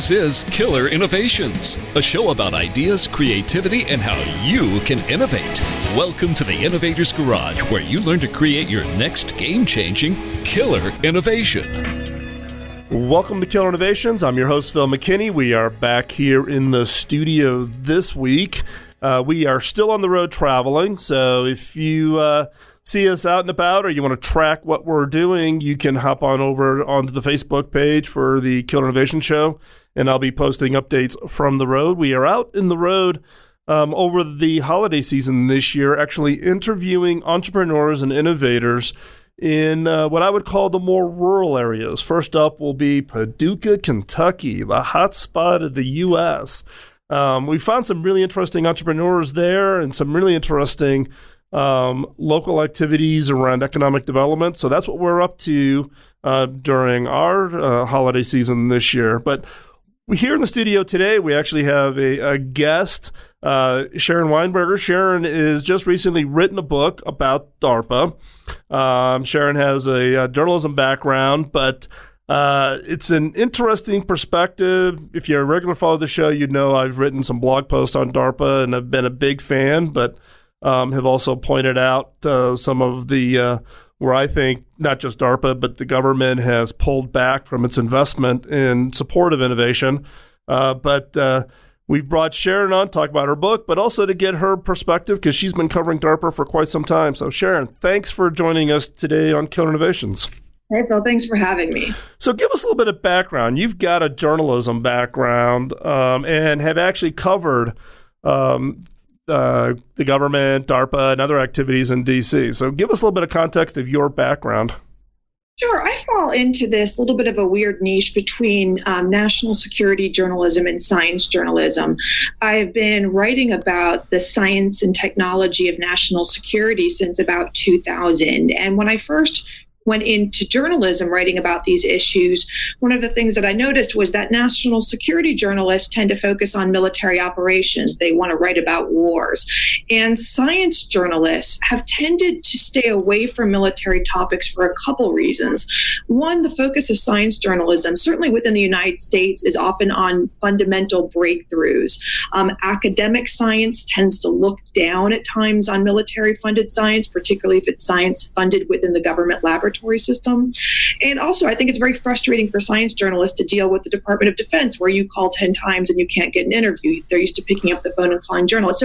This is Killer Innovations, a show about ideas, creativity, and how you can innovate. Welcome to the Innovators Garage, where you learn to create your next game-changing killer innovation. Welcome to Killer Innovations. I'm your host, Phil McKinney. We are back here in the studio this week. We are still on the road traveling, so if you see us out and about or you want to track what we're doing, you can hop on over onto the Facebook page for the Killer Innovation Show, and I'll be posting updates from the road. We are out in the road over the holiday season this year, actually interviewing entrepreneurs and innovators in what I would call the more rural areas. First up will be Paducah, Kentucky, the hot spot of the U.S. We found some really interesting entrepreneurs there and some really interesting local activities around economic development. So that's what we're up to during our holiday season this year. But here in the studio today, we actually have a guest, Sharon Weinberger. Sharon has just recently written a book about DARPA. Sharon has a journalism background, but it's an interesting perspective. If you're a regular follower of the show, you know I've written some blog posts on DARPA and I've been a big fan, but have also pointed out some of the where I think not just DARPA, but the government has pulled back from its investment in support of innovation. But we've brought Sharon on to talk about her book, but also to get her perspective because she's been covering DARPA for quite some time. So Sharon, thanks for joining us today on Killer Innovations. Hey, Phil, thanks for having me. So give us a little bit of background. You've got a journalism background and have actually covered the government, DARPA, and other activities in D.C. So give us a little bit of context of your background. Sure. I fall into this little bit of a weird niche between national security journalism and science journalism. I've been writing about the science and technology of national security since about 2000. And when I first went into journalism writing about these issues, one of the things that I noticed was that national security journalists tend to focus on military operations. They want to write about wars. And science journalists have tended to stay away from military topics for a couple reasons. One, the focus of science journalism, certainly within the United States, is often on fundamental breakthroughs. Academic science tends to look down at times on military-funded science, particularly if it's science funded within the government laboratory system. And also, I think it's very frustrating for science journalists to deal with the Department of Defense, where you call 10 times and you can't get an interview. They're used to picking up the phone and calling journalists.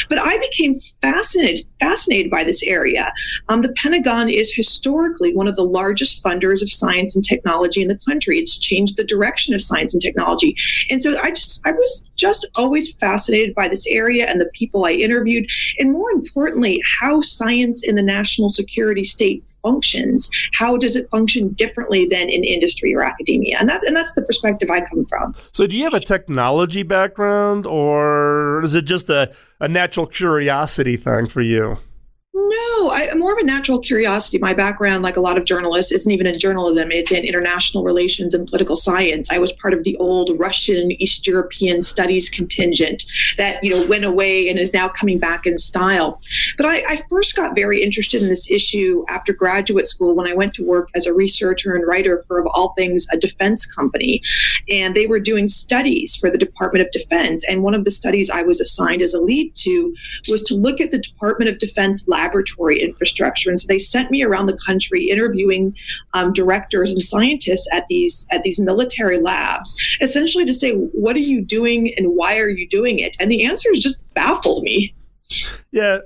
But I became fascinated by this area. The Pentagon is historically one of the largest funders of science and technology in the country. It's changed the direction of science and technology. And so I was just always fascinated by this area and the people I interviewed, and more importantly, how science in the national security state functions. How does it function differently than in industry or academia? And that's the perspective I come from. So do you have a technology background, or is it just a natural curiosity thing for you? No, I'm more of a natural curiosity. My background, like a lot of journalists, isn't even in journalism. It's in international relations and political science. I was part of the old Russian East European studies contingent that, went away and is now coming back in style. But I first got very interested in this issue after graduate school when I went to work as a researcher and writer for, of all things, a defense company. And they were doing studies for the Department of Defense. And one of the studies I was assigned as a lead to was to look at the Department of Defense laboratory infrastructure. And so they sent me around the country interviewing directors and scientists at these military labs, essentially to say, what are you doing and why are you doing it? And the answers just baffled me. Yeah,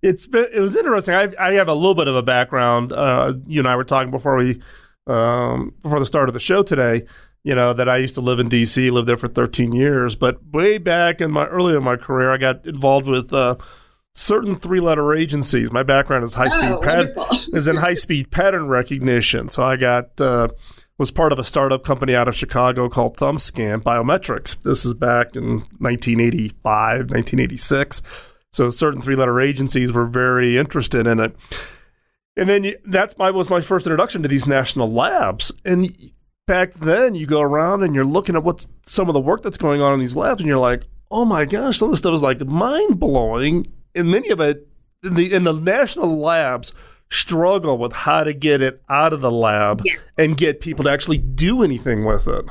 it was interesting. I have a little bit of a background. You and I were talking before the start of the show today, that I used to live in D.C., lived there for 13 years. But way back early in my career, I got involved with certain three-letter agencies. My background is high-speed pattern recognition. So I was part of a startup company out of Chicago called ThumbScan Biometrics. This is back in 1985, 1986. So certain three-letter agencies were very interested in it. And then that was my first introduction to these national labs. And back then, you go around and you're looking at what's some of the work that's going on in these labs, and you're like, oh my gosh, some of the stuff is like mind-blowing. And many of it in the national labs struggle with how to get it out of the lab and get people to actually do anything with it.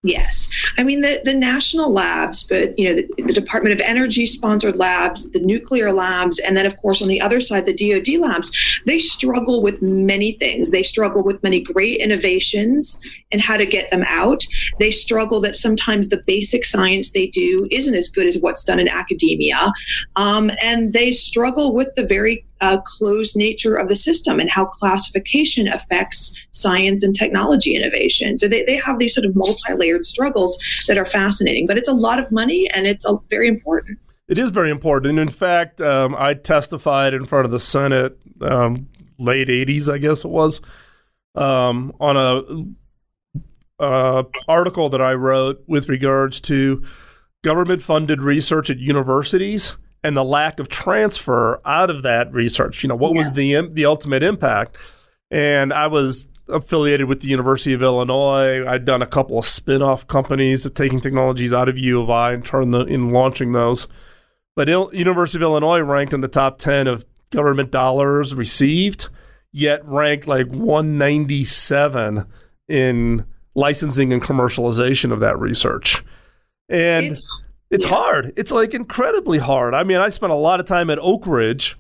Yes. I mean, the national labs, but, the Department of Energy sponsored labs, the nuclear labs, and then, of course, on the other side, the DoD labs, they struggle with many things. They struggle with many great innovations and how to get them out. They struggle that sometimes the basic science they do isn't as good as what's done in academia. And they struggle with the very closed nature of the system and how classification affects science and technology innovation. So they have these sort of multi-layered struggles that are fascinating, but it's a lot of money and it's very important. It is very important. And in fact, I testified in front of the Senate late 80s, I guess it was, on a article that I wrote with regards to government-funded research at universities and the lack of transfer out of that research. What was the ultimate impact? And I was affiliated with the University of Illinois. I'd done a couple of spin-off companies of taking technologies out of U of I and launching those. But University of Illinois ranked in the top 10 of government dollars received, yet ranked like 197 in licensing and commercialization of that research. And it's hard. It's like incredibly hard. I mean, I spent a lot of time at Oak Ridge.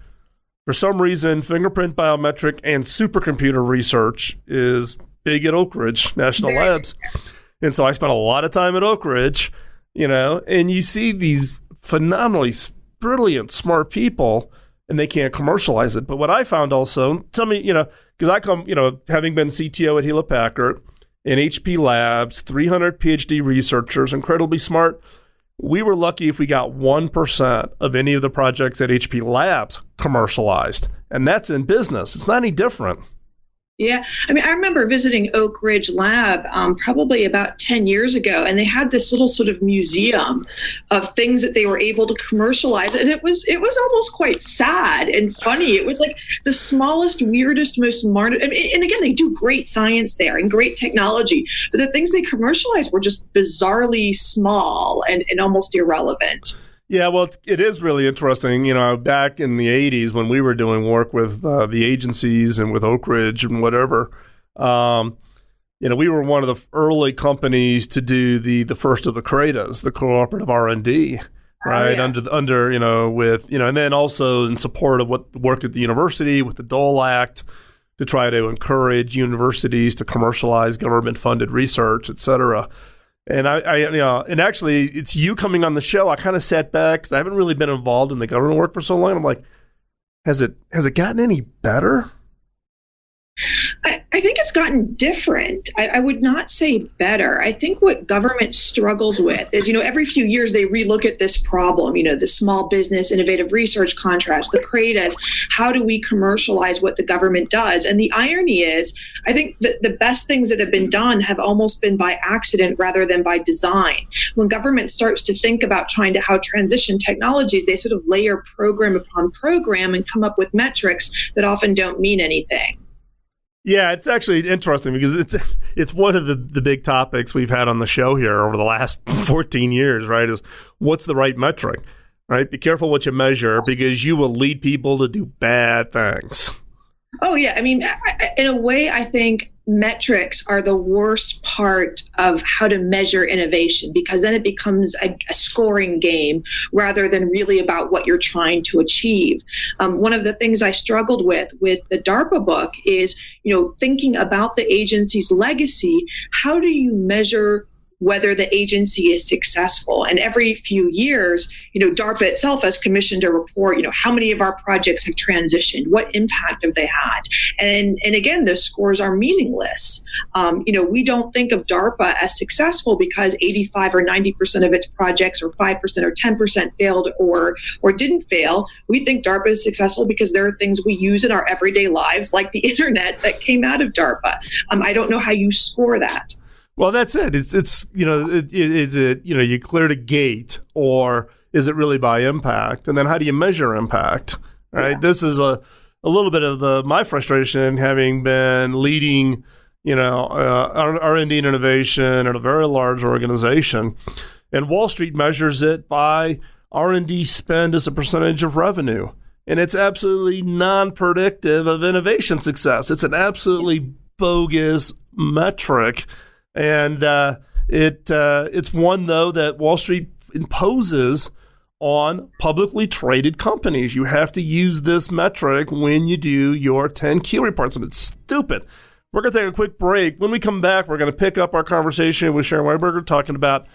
For some reason, fingerprint biometric and supercomputer research is big at Oak Ridge National Labs. And so I spent a lot of time at Oak Ridge, and you see these phenomenally brilliant, smart people, and they can't commercialize it. But what I found also, tell me, because I come, having been CTO at Hewlett Packard and HP Labs, 300 PhD researchers, incredibly smart. We were lucky if we got 1% of any of the projects at HP Labs commercialized. And that's in business. It's not any different. Yeah. I mean, I remember visiting Oak Ridge Lab probably about 10 years ago, and they had this little sort of museum of things that they were able to commercialize. And it was almost quite sad and funny. It was like the smallest, weirdest, most modern. And again, they do great science there and great technology, but the things they commercialized were just bizarrely small and almost irrelevant. Yeah, well, it is really interesting. Back in the 80s when we were doing work with the agencies and with Oak Ridge and whatever, we were one of the early companies to do the first of the CRADAs, the cooperative R&D, right? Oh, yes. Under with, and then also in support of what work at the university with the Dole Act to try to encourage universities to commercialize government-funded research, et cetera. And and actually, it's you coming on the show. I kind of sat back because I haven't really been involved in the government work for so long. I'm like, has it gotten any better? I think it's gotten different. I would not say better. I think what government struggles with is, every few years they relook at this problem, the small business innovative research contracts, the CRADAs. How do we commercialize what the government does? And the irony is, I think that the best things that have been done have almost been by accident rather than by design. When government starts to think about trying to how transition technologies, they sort of layer program upon program and come up with metrics that often don't mean anything. Yeah, it's actually interesting because it's one of the big topics we've had on the show here over the last 14 years, right, is what's the right metric, right? Be careful what you measure because you will lead people to do bad things. Oh, yeah. I mean, in a way, I think metrics are the worst part of how to measure innovation because then it becomes a scoring game rather than really about what you're trying to achieve. One of the things I struggled with the DARPA book is, thinking about the agency's legacy. How do you measure whether the agency is successful? And every few years, DARPA itself has commissioned a report, how many of our projects have transitioned, what impact have they had? And again, the scores are meaningless. We don't think of DARPA as successful because 85 or 90% of its projects or 5% or 10% failed or didn't fail. We think DARPA is successful because there are things we use in our everyday lives, like the internet, that came out of DARPA. I don't know how you score that. Well, that's it. It's is it you cleared a gate, or is it really by impact? And then how do you measure impact? Right. Yeah. This is a little bit of my frustration, having been leading R&D and innovation at a very large organization, and Wall Street measures it by R&D spend as a percentage of revenue, and it's absolutely non-predictive of innovation success. It's an absolutely bogus metric. And It's one, though, that Wall Street imposes on publicly traded companies. You have to use this metric when you do your 10Q reports, and it's stupid. We're going to take a quick break. When we come back, we're going to pick up our conversation with Sharon Weiberger, talking about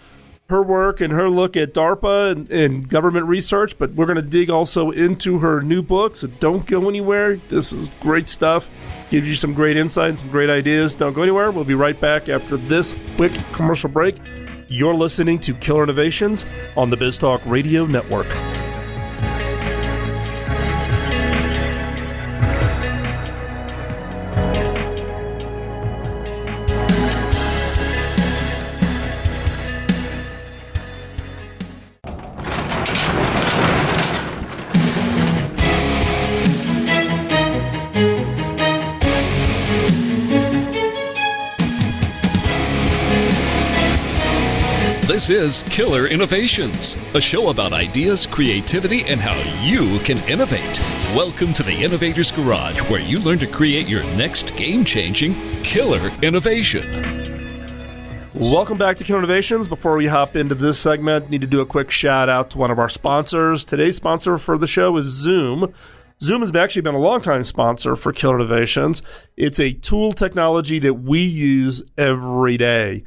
her work and her look at DARPA and government research, but we're going to dig also into her new book, so don't go anywhere. This is great stuff. Gives you some great insight and some great ideas. Don't go anywhere. We'll be right back after this quick commercial break. You're listening to Killer Innovations on the BizTalk Radio Network. This is Killer Innovations, a show about ideas, creativity, and how you can innovate. Welcome to the Innovators Garage, where you learn to create your next game-changing killer innovation. Welcome back to Killer Innovations. Before we hop into this segment, need to do a quick shout out to one of our sponsors. Today's sponsor for the show is Zoom. Zoom has actually been a long-time sponsor for Killer Innovations. It's a tool technology that we use every day.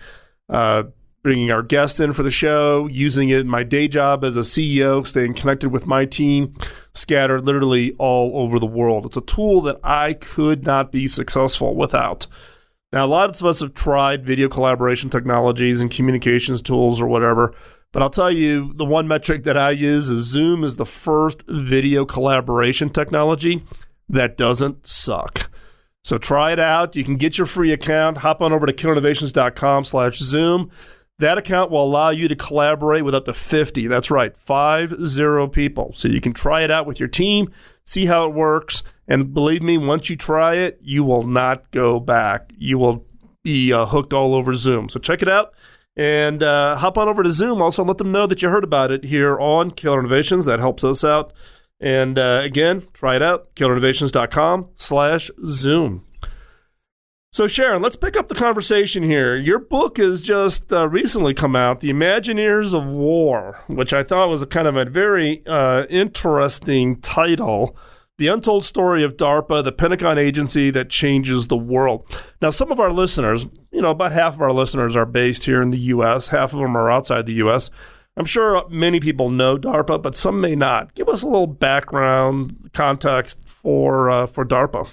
Bringing our guests in for the show, using it in my day job as a CEO, staying connected with my team, scattered literally all over the world. It's a tool that I could not be successful without. Now, a lot of us have tried video collaboration technologies and communications tools or whatever, but I'll tell you, the one metric that I use is Zoom is the first video collaboration technology that doesn't suck. So try it out. You can get your free account. Hop on over to killerinnovations.com/Zoom. That account will allow you to collaborate with up to 50. That's right, 50 people. So you can try it out with your team, see how it works, and believe me, once you try it, you will not go back. You will be hooked all over Zoom. So check it out and hop on over to Zoom. Also, let them know that you heard about it here on Killer Innovations. That helps us out. And again, try it out, killerinnovations.com/Zoom. So, Sharon, let's pick up the conversation here. Your book has just recently come out, The Imagineers of War, which I thought was a kind of a very interesting title. The Untold Story of DARPA, the Pentagon agency that changes the world. Now, some of our listeners, about half of our listeners are based here in the U.S., half of them are outside the U.S. I'm sure many people know DARPA, but some may not. Give us a little background context for DARPA.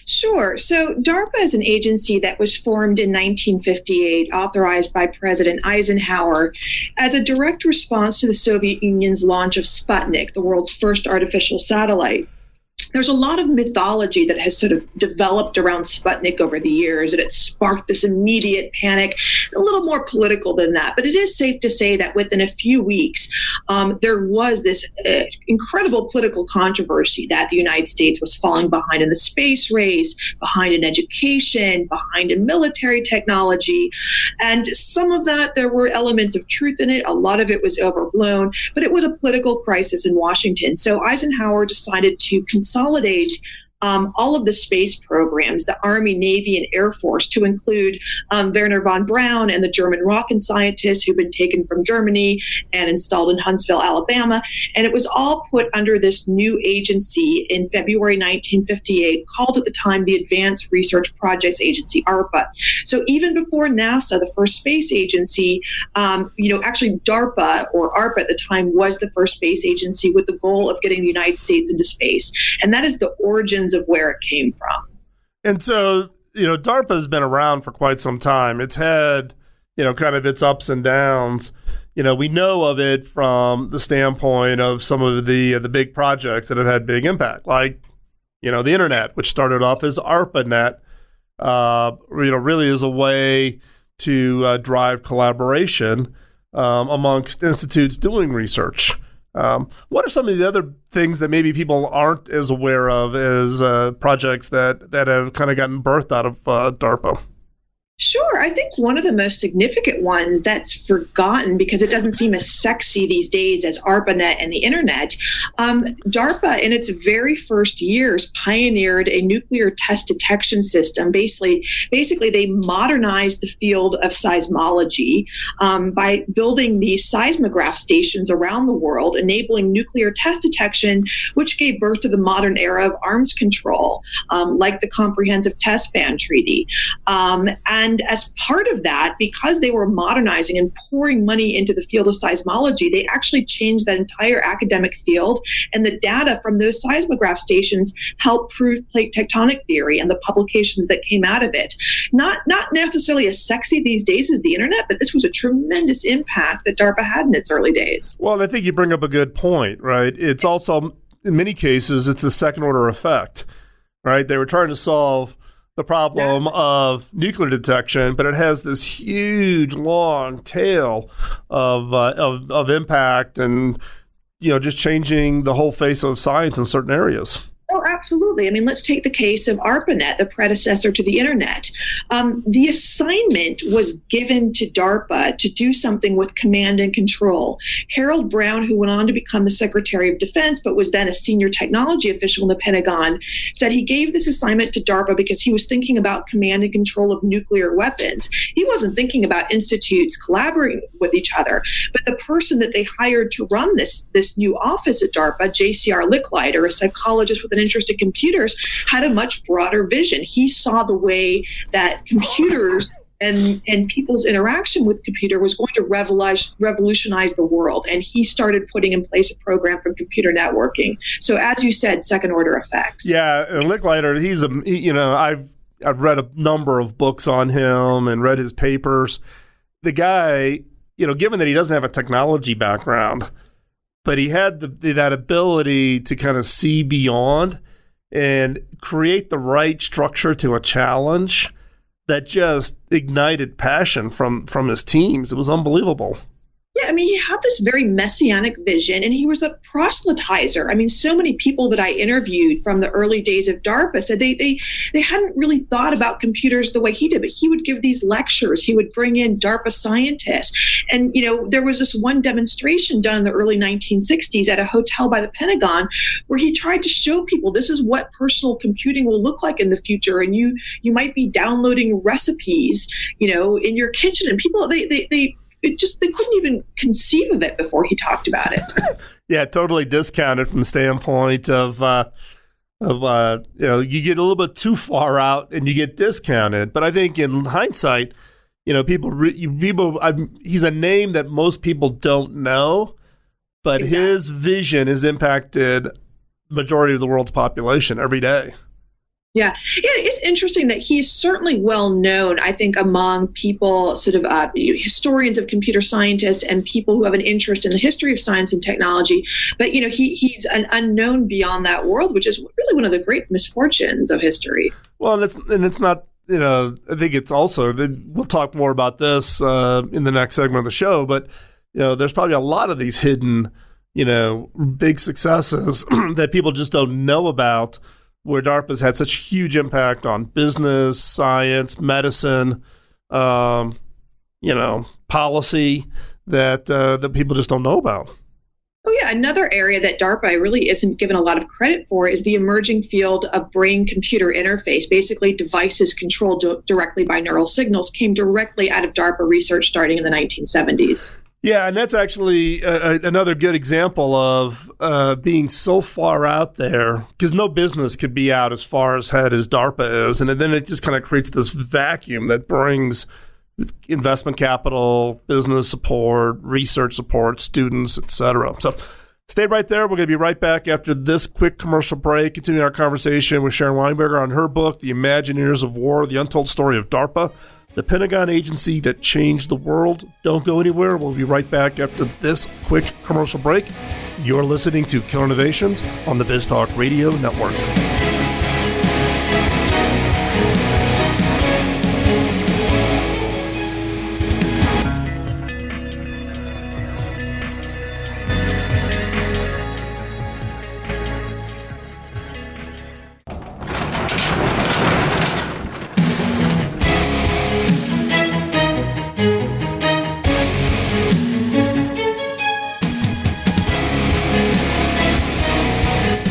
Sure. So DARPA is an agency that was formed in 1958, authorized by President Eisenhower as a direct response to the Soviet Union's launch of Sputnik, the world's first artificial satellite. There's a lot of mythology that has sort of developed around Sputnik over the years, and it sparked this immediate panic, a little more political than that. But it is safe to say that within a few weeks, there was this incredible political controversy that the United States was falling behind in the space race, behind in education, behind in military technology. And some of that, there were elements of truth in it. A lot of it was overblown, but it was a political crisis in Washington. So Eisenhower decided to consolidate all of the space programs, the Army, Navy, and Air Force, to include Wernher von Braun and the German rocket scientists who've been taken from Germany and installed in Huntsville, Alabama. And it was all put under this new agency in February 1958, called at the time the Advanced Research Projects Agency, ARPA. So even before NASA, the first space agency, actually DARPA or ARPA at the time was the first space agency with the goal of getting the United States into space. And that is the origins of where it came from. And so, DARPA has been around for quite some time. It's had, kind of its ups and downs. We know of it from the standpoint of some of the big projects that have had big impact, like, the internet, which started off as ARPANET, really is a way to drive collaboration amongst institutes doing research. What are some of the other things that maybe people aren't as aware of as projects that have kind of gotten birthed out of DARPA? Sure. I think one of the most significant ones that's forgotten because it doesn't seem as sexy these days as ARPANET and the internet. DARPA, in its very first years, pioneered a nuclear test detection system. Basically, they modernized the field of seismology by building these seismograph stations around the world, enabling nuclear test detection, which gave birth to the modern era of arms control, like the Comprehensive Test Ban Treaty. And as part of that, because they were modernizing and pouring money into the field of seismology, they actually changed that entire academic field. And the data from those seismograph stations helped prove plate tectonic theory and the publications that came out of it. Not necessarily as sexy these days as the internet, but this was a tremendous impact that DARPA had in its early days. Well, I think you bring up a good point, right? It's also, in many cases, it's a second order effect, right? They were trying to solve the problem of nuclear detection, but it has this huge, long tail of impact and, just changing the whole face of science in certain areas. Oh, absolutely. I mean, let's take the case of ARPANET, the predecessor to the internet. The assignment was given to DARPA to do something with command and control. Harold Brown, who went on to become the Secretary of Defense, but was then a senior technology official in the Pentagon, said he gave this assignment to DARPA because he was thinking about command and control of nuclear weapons. He wasn't thinking about institutes collaborating with each other. But the person that they hired to run this new office at DARPA, JCR Licklider, a psychologist with an interest in computers, had a much broader vision. He saw the way that computers and people's interaction with computer was going to revolutionize the world. And he started putting in place a program for computer networking. So as you said, second order effects. Yeah, Licklider, I've read a number of books on him and read his papers. The guy, given that he doesn't have a technology background, but he had that ability to kind of see beyond and create the right structure to a challenge that just ignited passion from his teams. It was unbelievable. Yeah, I mean, he had this very messianic vision, and he was a proselytizer. I mean, so many people that I interviewed from the early days of DARPA said they hadn't really thought about computers the way he did, but he would give these lectures. He would bring in DARPA scientists. And, there was this one demonstration done in the early 1960s at a hotel by the Pentagon where he tried to show people this is what personal computing will look like in the future. And you might be downloading recipes, in your kitchen. And people, they couldn't even conceive of it before he talked about it. Yeah, totally discounted from the standpoint of you get a little bit too far out and you get discounted. But I think in hindsight, he's a name that most people don't know, but exactly. His vision has impacted the majority of the world's population every day. Yeah, it's interesting that he's certainly well known, I think, among people, sort of historians of computer scientists and people who have an interest in the history of science and technology. But, he's an unknown beyond that world, which is really one of the great misfortunes of history. Well, it's not, I think it's also, we'll talk more about this in the next segment of the show, but, there's probably a lot of these hidden, big successes that people just don't know about, where DARPA's had such huge impact on business, science, medicine, policy that people just don't know about. Oh, yeah. Another area that DARPA really isn't given a lot of credit for is the emerging field of brain-computer interface. Basically, devices controlled directly by neural signals came directly out of DARPA research starting in the 1970s. Yeah, and that's actually another good example of being so far out there, because no business could be out as far ahead as DARPA is, and then it just kind of creates this vacuum that brings investment capital, business support, research support, students, etc. So stay right there. We're going to be right back after this quick commercial break, continuing our conversation with Sharon Weinberger on her book, The Imagineers of War, The Untold Story of DARPA, the Pentagon agency that changed the world. Don't go anywhere. We'll be right back after this quick commercial break. You're listening to Killer Innovations on the BizTalk Radio Network.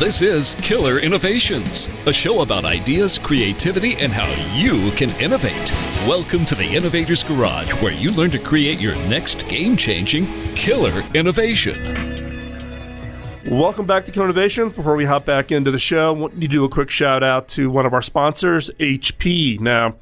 This is Killer Innovations, a show about ideas, creativity, and how you can innovate. Welcome to the Innovators Garage, where you learn to create your next game-changing killer innovation. Welcome back to Killer Innovations. Before we hop back into the show, I want to do a quick shout out to one of our sponsors, HP. Now,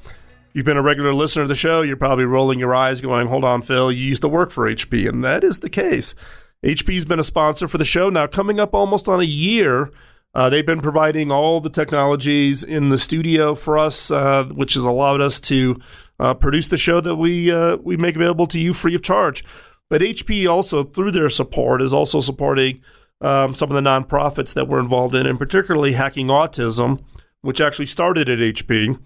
you've been a regular listener to the show, you're probably rolling your eyes going, hold on, Phil, you used to work for HP, and that is the case. HP's been a sponsor for the show now coming up almost on a year. They've been providing all the technologies in the studio for us, which has allowed us to produce the show that we make available to you free of charge. But HP also, through their support, is also supporting some of the nonprofits that we're involved in, and particularly Hacking Autism, which actually started at HP.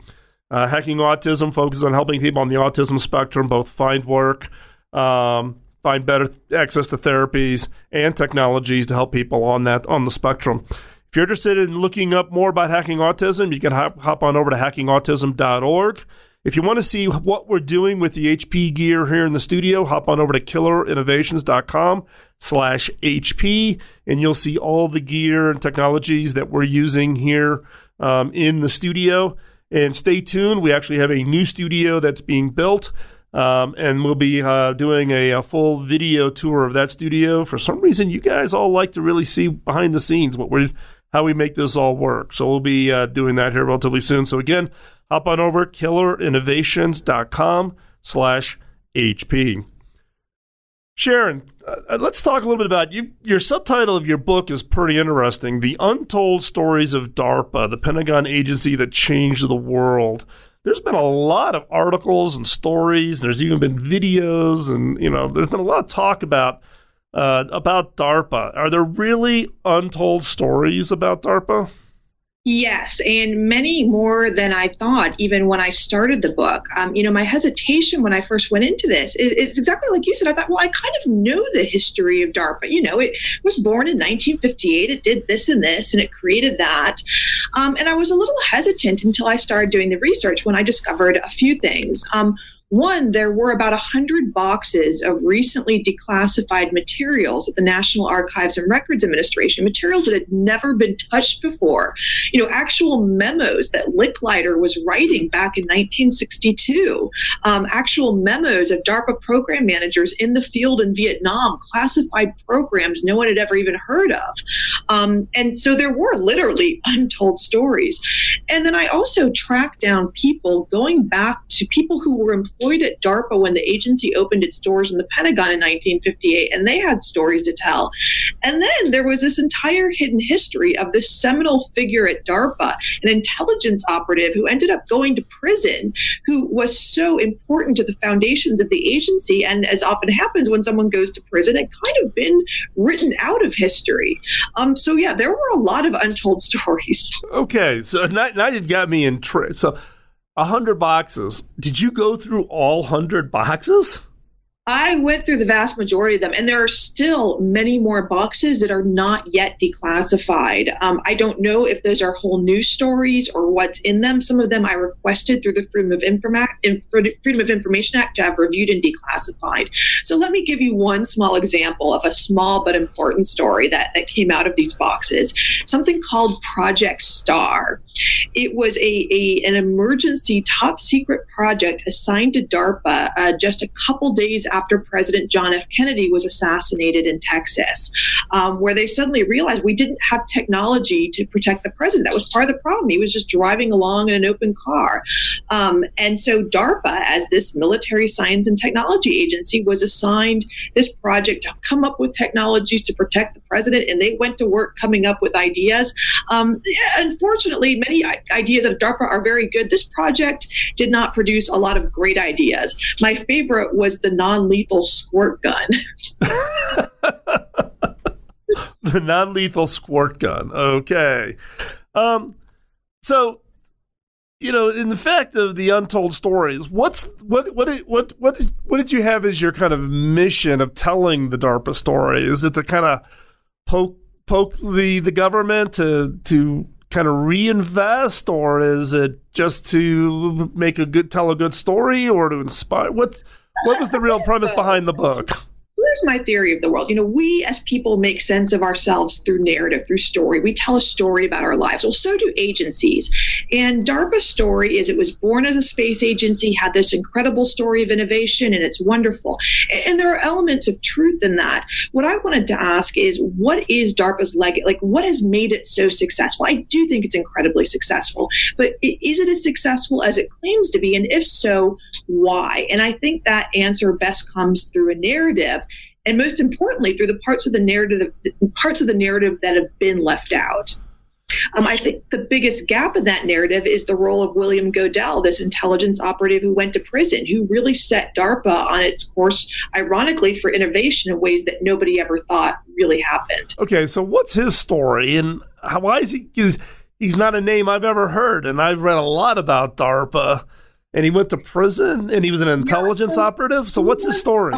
Hacking Autism focuses on helping people on the autism spectrum both find work, find better access to therapies and technologies to help people on the spectrum. If you're interested in looking up more about Hacking Autism, you can hop on over to hackingautism.org. If you want to see what we're doing with the HP gear here in the studio, hop on over to killerinnovations.com/HP, and you'll see all the gear and technologies that we're using here in the studio. And stay tuned. We actually have a new studio that's being built. And we'll be doing a full video tour of that studio. For some reason, you guys all like to really see behind the scenes how we make this all work. So we'll be doing that here relatively soon. So again, hop on over killerinnovations.com/HP. Sharon, let's talk a little bit about you. Your subtitle of your book is pretty interesting. The Untold Stories of DARPA, the Pentagon agency that changed the world. There's been a lot of articles and stories. There's even been videos, and there's been a lot of talk about DARPA. Are there really untold stories about DARPA? Yes, and many more than I thought, even when I started the book. My hesitation when I first went into this is exactly like you said. I thought, well, I kind of know the history of DARPA. It was born in 1958. It did this, and it created that. And I was a little hesitant until I started doing the research when I discovered a few things. One, there were about 100 boxes of recently declassified materials at the National Archives and Records Administration, materials that had never been touched before. Actual memos that Licklider was writing back in 1962, actual memos of DARPA program managers in the field in Vietnam, classified programs no one had ever even heard of. And so there were literally untold stories. And then I also tracked down people going back to people who were employed at DARPA when the agency opened its doors in the Pentagon in 1958, and they had stories to tell. And then there was this entire hidden history of this seminal figure at DARPA, an intelligence operative who ended up going to prison, who was so important to the foundations of the agency. And as often happens when someone goes to prison, it kind of been written out of history. So yeah, there were a lot of untold stories. Okay, so now you've got me in. So 100 boxes. Did you go through all 100 boxes? I went through the vast majority of them, and there are still many more boxes that are not yet declassified. I don't know if those are whole news stories or what's in them. Some of them I requested through the Freedom of Information Act to have reviewed and declassified. So let me give you one small example of a small but important story that came out of these boxes, something called Project Star. It was an emergency top secret project assigned to DARPA just a couple days after President John F. Kennedy was assassinated in Texas, where they suddenly realized we didn't have technology to protect the president. That was part of the problem. He was just driving along in an open car. And so DARPA, as this military science and technology agency, was assigned this project to come up with technologies to protect the president, and they went to work coming up with ideas. Unfortunately, many ideas of DARPA are very good. This project did not produce a lot of great ideas. My favorite was the non-lethal squirt gun. The non-lethal squirt gun. Okay. So, in the fact of the untold stories, what did you have as your kind of mission of telling the DARPA story? Is it to kind of poke the government to kind of reinvest, or is it just to tell a good story, or to inspire? What was the real premise behind the book? here's my theory of the world. We as people make sense of ourselves through narrative, through story. We tell a story about our lives. Well, so do agencies. And DARPA's story is it was born as a space agency, had this incredible story of innovation, and it's wonderful. And there are elements of truth in that. What I wanted to ask is, what is DARPA's legacy? Like, what has made it so successful? I do think it's incredibly successful, but is it as successful as it claims to be? And if so, why? And I think that answer best comes through a narrative, and most importantly, through the parts of the narrative that have been left out. I think the biggest gap in that narrative is the role of William Godell, this intelligence operative who went to prison, who really set DARPA on its course, ironically, for innovation in ways that nobody ever thought really happened. Okay, so what's his story, and why is he? Because he's not a name I've ever heard, and I've read a lot about DARPA. And he went to prison, and he was an intelligence operative. So what's his story?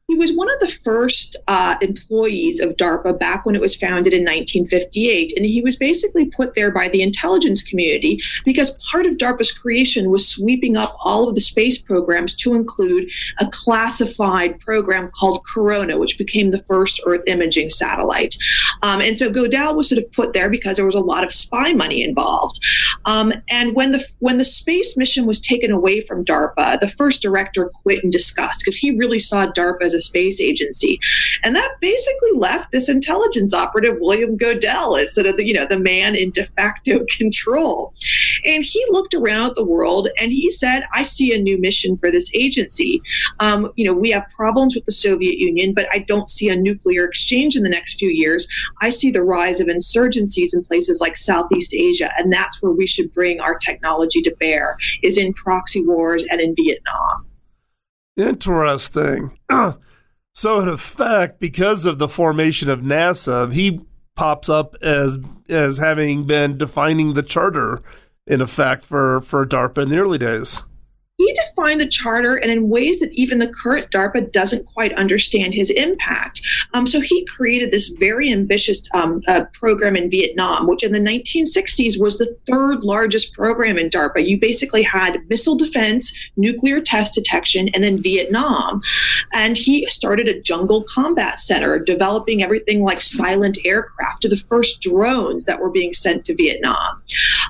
He was one of the first employees of DARPA back when it was founded in 1958. And he was basically put there by the intelligence community because part of DARPA's creation was sweeping up all of the space programs to include a classified program called Corona, which became the first Earth imaging satellite. And so Godell was sort of put there because there was a lot of spy money involved. And when the space mission was taken away from DARPA, the first director quit in disgust because he really saw DARPA as a space agency. And that basically left this intelligence operative, William Godell, as sort of the man in de facto control. And he looked around at the world and he said, I see a new mission for this agency. We have problems with the Soviet Union, but I don't see a nuclear exchange in the next few years. I see the rise of insurgencies in places like Southeast Asia, and that's where we should bring our technology to bear, is in proxy wars and in Vietnam. Interesting. So in effect, because of the formation of NASA, he pops up as having been defining the charter, in effect, for DARPA in the early days. He defined the charter and in ways that even the current DARPA doesn't quite understand his impact. So he created this very ambitious program in Vietnam, which in the 1960s was the third largest program in DARPA. You basically had missile defense, nuclear test detection, and then Vietnam. And he started a jungle combat center, developing everything like silent aircraft to the first drones that were being sent to Vietnam.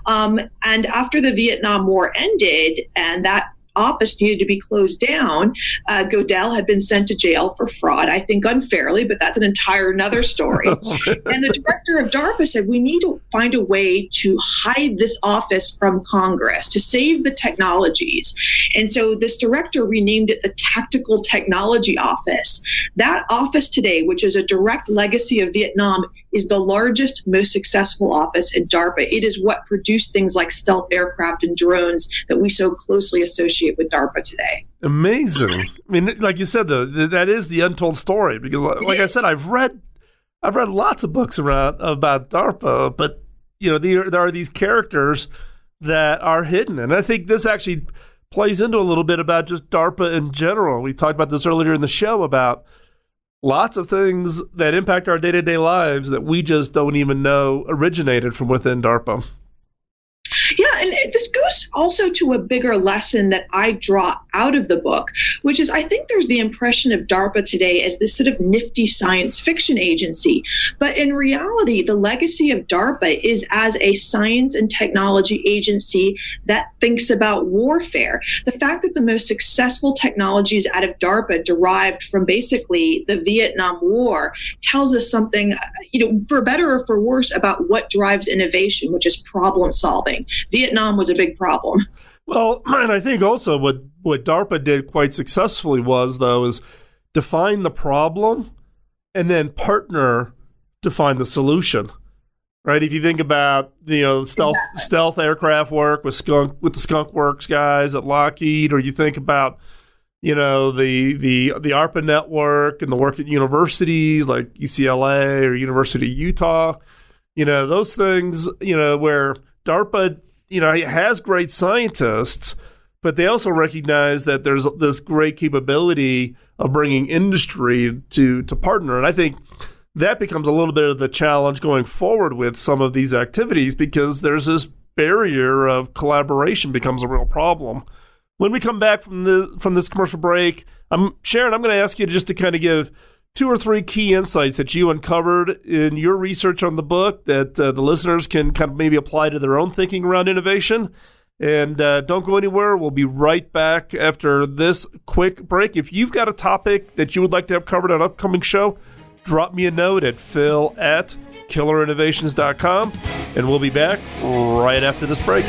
And after the Vietnam War ended, and that office needed to be closed down, Godell had been sent to jail for fraud, I think unfairly, but that's an entire another story. And the director of DARPA said, we need to find a way to hide this office from Congress, to save the technologies. And so this director renamed it the Tactical Technology Office. That office today, which is a direct legacy of Vietnam, is the largest, most successful office in DARPA. It is what produced things like stealth aircraft and drones that we so closely associate with DARPA today. Amazing. I mean, like you said, though, that is the untold story. Because, like I said, I've read lots of books about DARPA, but there are these characters that are hidden, and I think this actually plays into a little bit about just DARPA in general. We talked about this earlier in the show about lots of things that impact our day-to-day lives that we just don't even know originated from within DARPA. Yeah, and this goes also to a bigger lesson that I draw out of the book, which is I think there's the impression of DARPA today as this sort of nifty science fiction agency. But in reality, the legacy of DARPA is as a science and technology agency that thinks about warfare. The fact that the most successful technologies out of DARPA derived from basically the Vietnam War tells us something, for better or for worse, about what drives innovation, which is problem solving. Vietnam was a big problem. Well, and I think also what DARPA did quite successfully is define the problem and then partner to find the solution. Right? If you think about stealth aircraft work with the Skunk Works guys at Lockheed, or you think about the ARPA network and the work at universities like UCLA or University of Utah, those things, where DARPA, has great scientists, but they also recognize that there's this great capability of bringing industry to partner. And I think that becomes a little bit of the challenge going forward with some of these activities, because there's this barrier of collaboration becomes a real problem. When we come back from this commercial break, Sharon, I'm going to ask you just to kind of give 2 or 3 key insights that you uncovered in your research on the book that the listeners can kind of maybe apply to their own thinking around innovation. And don't go anywhere. We'll be right back after this quick break. If you've got a topic that you would like to have covered on an upcoming show, drop me a note at phil@killerinnovations.com, and we'll be back right after this break.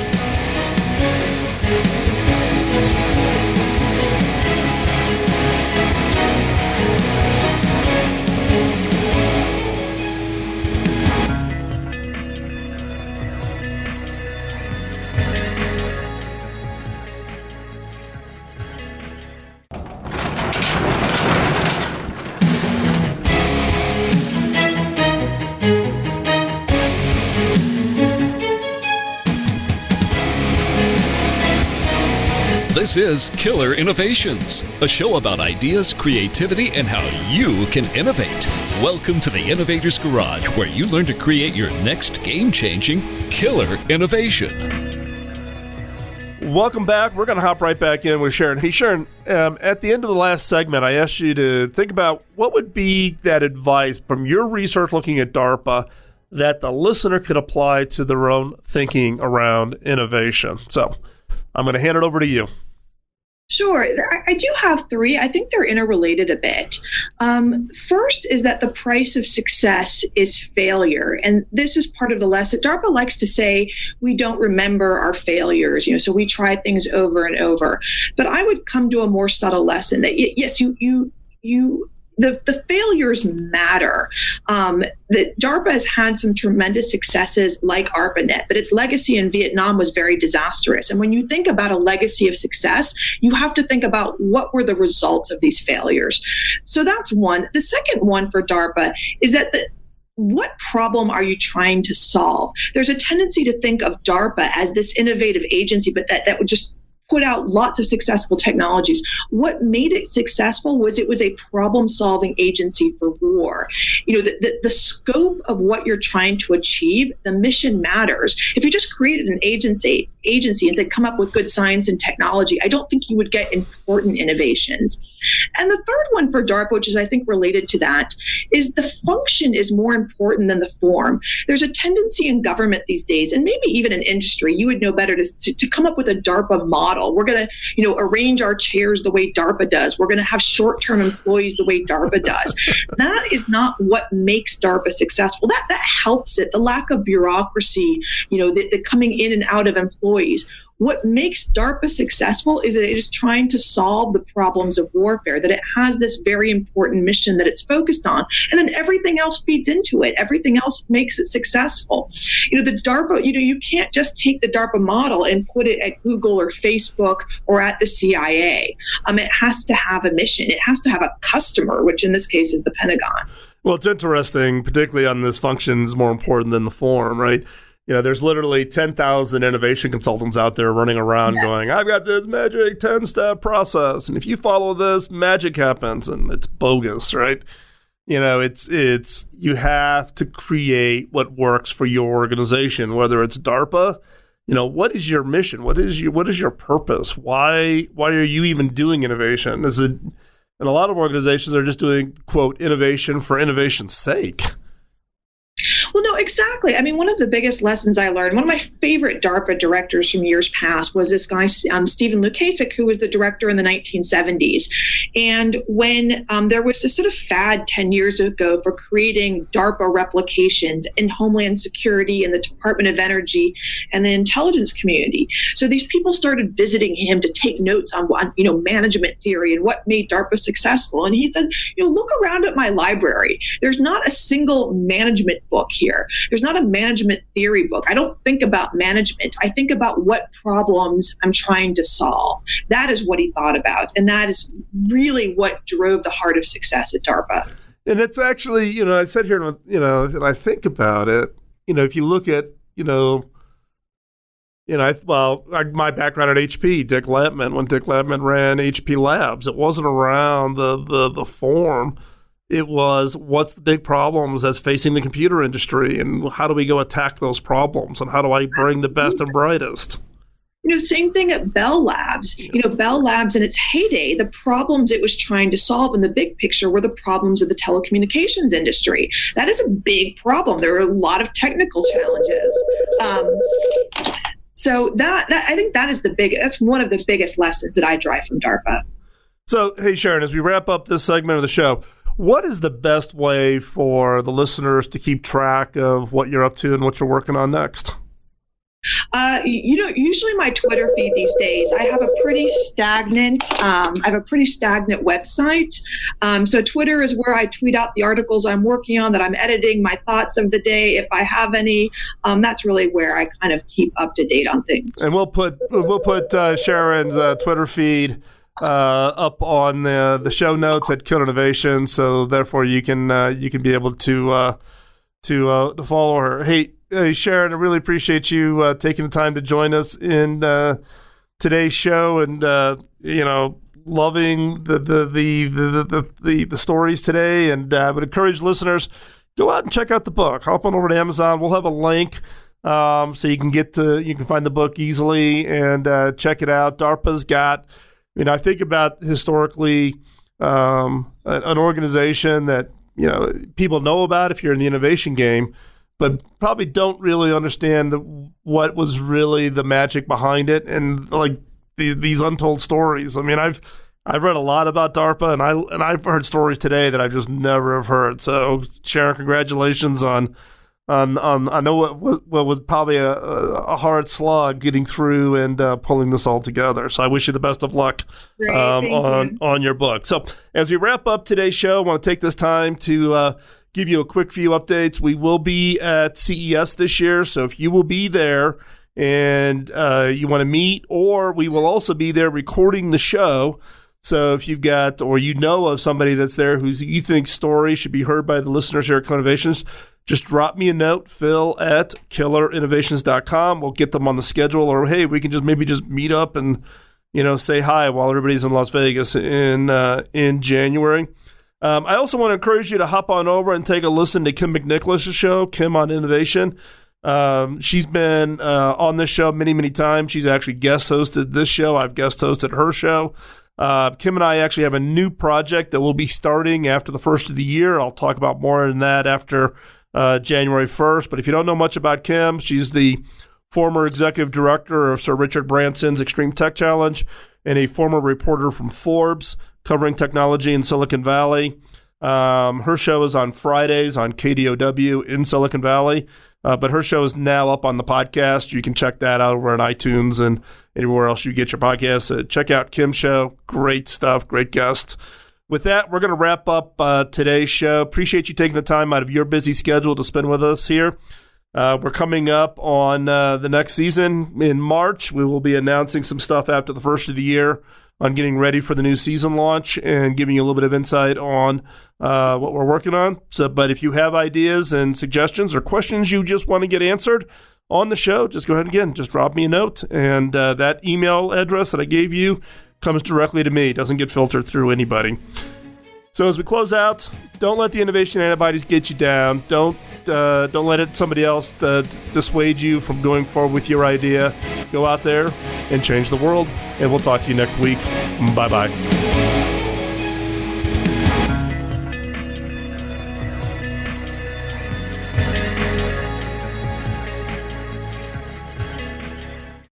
This is Killer Innovations, a show about ideas, creativity, and how you can innovate. Welcome to the Innovators Garage, where you learn to create your next game-changing killer innovation. Welcome back. We're going to hop right back in with Sharon. Hey, Sharon, at the end of the last segment, I asked you to think about what would be that advice from your research looking at DARPA that the listener could apply to their own thinking around innovation. So I'm going to hand it over to you. Sure. I do have 3. I think they're interrelated a bit. First is that the price of success is failure. And this is part of the lesson. DARPA likes to say we don't remember our failures, so we try things over and over. But I would come to a more subtle lesson that, yes, the failures matter. The DARPA has had some tremendous successes like ARPANET, but its legacy in Vietnam was very disastrous. And when you think about a legacy of success, you have to think about what were the results of these failures. So that's one. The second one for DARPA is that what problem are you trying to solve? There's a tendency to think of DARPA as this innovative agency, but that would just put out lots of successful technologies. What made it successful was it was a problem-solving agency for war. The scope of what you're trying to achieve, the mission matters. If you just created an agency and said, come up with good science and technology, I don't think you would get important innovations. And the third one for DARPA, which is I think related to that, is the function is more important than the form. There's a tendency in government these days, and maybe even in industry, you would know better to come up with a DARPA model. We're going to, arrange our chairs the way DARPA does. We're going to have short-term employees the way DARPA does. That is not what makes DARPA successful. That helps it. The lack of bureaucracy, the coming in and out of employees. What makes DARPA successful is that it is trying to solve the problems of warfare, that it has this very important mission that it's focused on, and then everything else feeds into it. Everything else makes it successful. The DARPA, you can't just take the DARPA model and put it at Google or Facebook or at the CIA. It has to have a mission. It has to have a customer, which in this case is the Pentagon. Well, it's interesting, particularly on this function is more important than the form, right? There's literally 10,000 innovation consultants out there running around going, I've got this magic 10-step process, and if you follow this, magic happens, and it's bogus, right? It's you have to create what works for your organization, whether it's DARPA. What is your mission? What is your purpose? Why are you even doing innovation? And a lot of organizations are just doing, quote, innovation for innovation's sake. Well, no, exactly. I mean, one of the biggest lessons I learned, one of my favorite DARPA directors from years past was this guy, Stephen Lukasik, who was the director in the 1970s. And when there was this sort of fad 10 years ago for creating DARPA replications in Homeland Security and the Department of Energy and the intelligence community. So these people started visiting him to take notes on management theory and what made DARPA successful. And he said, look around at my library. There's not a single management book here. There's not a management theory book. I don't think about management. I think about what problems I'm trying to solve. That is what he thought about. And that is really what drove the heart of success at DARPA. And it's actually, I sit here and, and I think about it, if you look at, my background at HP, Dick Lampman, when Dick Lampman ran HP Labs, it wasn't around the form. It was, what's the big problems that's facing the computer industry, and how do we go attack those problems, and how do I bring the best and brightest? Same thing at Bell Labs. Bell Labs in its heyday, the problems it was trying to solve in the big picture were the problems of the telecommunications industry. That is a big problem. There are a lot of technical challenges. So that I think that's one of the biggest lessons that I drive from DARPA. So, hey, Sharon, as we wrap up this segment of the show, what is the best way for the listeners to keep track of what you're up to and what you're working on next? Usually my Twitter feed these days, I have a pretty stagnant website. So Twitter is where I tweet out the articles I'm working on, that I'm editing, my thoughts of the day, if I have any. That's really where I kind of keep up to date on things. And we'll put Sharon's Twitter feed up on the show notes at Killer Innovations, so therefore you can be able to follow her. Hey, Sharon, I really appreciate you taking the time to join us in today's show, and loving the stories today. And I would encourage listeners, go out and check out the book. Hop on over to Amazon. We'll have a link so you can find the book easily and check it out. DARPA's got. I think about historically an organization that people know about if you're in the innovation game, but probably don't really understand what was really the magic behind it, and like these untold stories. I mean, I've read a lot about DARPA, and I've heard stories today that I just never have heard. So, Sharon, congratulations on I know what was probably a hard slog getting through and pulling this all together. So I wish you the best of luck on your book. So as we wrap up today's show, I want to take this time to give you a quick few updates. We will be at CES this year, so if you will be there and you want to meet, or we will also be there recording the show. So if you've got, or of somebody that's there who you think story should be heard by the listeners here at Innovations, just drop me a note, phil@killerinnovations.com. We'll get them on the schedule, or hey, we can just meet up and say hi while everybody's in Las Vegas in January. I also want to encourage you to hop on over and take a listen to Kim McNicholas' show, Kim on Innovation. She's been on this show many, many times. She's actually guest hosted this show. I've guest hosted her show. Kim and I actually have a new project that will be starting after the first of the year. I'll talk about more than that after January 1st. But if you don't know much about Kim, she's the former executive director of Sir Richard Branson's Extreme Tech Challenge and a former reporter from Forbes covering technology in Silicon Valley. Her show is on Fridays on KDOW in Silicon Valley. But her show is now up on the podcast. You can check that out over on iTunes and anywhere else you get your podcasts. Check out Kim's show. Great stuff. Great guests. With that, we're going to wrap up today's show. Appreciate you taking the time out of your busy schedule to spend with us here. We're coming up on the next season in March. We will be announcing some stuff after the first of the year on getting ready for the new season launch and giving you a little bit of insight on what we're working on. But if you have ideas and suggestions or questions you just want to get answered on the show, just go ahead and again, just drop me a note. And that email address that I gave you comes directly to me. It doesn't get filtered through anybody. So as we close out, don't let the innovation antibodies get you down. Don't let somebody else dissuade you from going forward with your idea. Go out there and change the world. And we'll talk to you next week. Bye-bye.